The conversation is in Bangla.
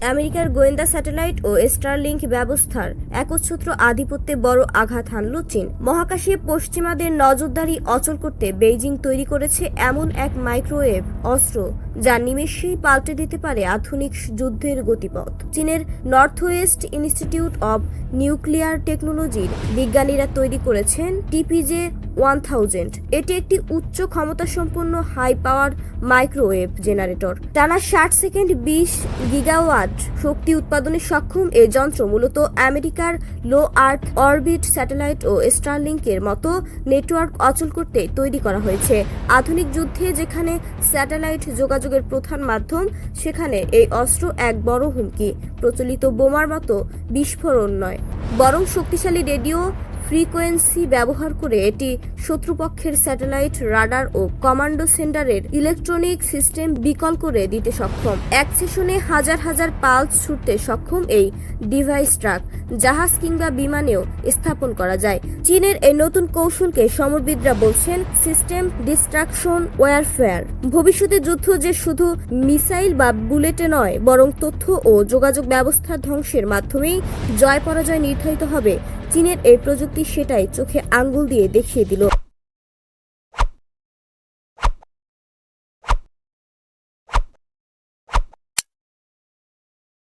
আমেরিকার গোয়েন্দা স্যাটেলাইট ও স্টারলিংক ব্যবস্থার একচ্ছত্র আধিপত্যে বড় আঘাত হানল চীন। মহাকাশে পশ্চিমাদের নজরদারি অচল করতে বেইজিং তৈরি করেছে এমন এক মাইক্রোওয়েভ অস্ত্র যা নিমেষেই পাল্টে দিতে পারে আধুনিক যুদ্ধের গতিপথ। চীনের north West institute of nuclear টেকনোলজির বিজ্ঞানীরা তৈরি করেছেন TPJ-1000। এটি একটি উচ্চ ক্ষমতাসম্পন্ন হাই পাওয়ার মাইক্রোওয়েভ জেনারেটর। টানা 60 সেকেন্ড 20 গিগাওয়াট শক্তি উৎপাদনে সক্ষম এই যন্ত্র মূলত আমেরিকার লো আর্থ অরবিট স্যাটেলাইট ও স্টারলিংকের মতো নেটওয়ার্ক অচল করতে তৈরি করা হয়েছে। আধুনিক যুদ্ধে যেখানে স্যাটেলাইট যোগাযোগের প্রধান মাধ্যম, সেখানে এই অস্ত্র এক বড় হুমকি। প্রচলিত বোমার মতো বিস্ফোরণ নয়, বরং শক্তিশালী রেডিও ফ্রিকোয়েন্সি ব্যবহার করে এটি শত্রুপক্ষের স্যাটেলাইট, রাডার ও কমান্ডো সেন্টারের ইলেকট্রনিক সিস্টেম বিকল করে দিতে সক্ষম। এক সেশনে হাজার হাজার পালস ছুটতে সক্ষম এই ডিভাইস ট্রাক, জাহাজ কিংবা বিমানেও স্থাপন করা যায়। চীনের এই নতুন কৌশলকে সমরবিদরা বলছেন সিস্টেম ডিস্ট্রাকশন ওয়ারফেয়ার। ভবিষ্যতে যুদ্ধ যে শুধু মিসাইল বা বুলেটে নয়, বরং তথ্য ও যোগাযোগ ব্যবস্থার ধ্বংসের মাধ্যমেই জয় পরাজয় নির্ধারিত হবে। চীনের এই প্রযুক্তি সেটাই চোখে আঙ্গুল দিয়ে দেখিয়ে দিল।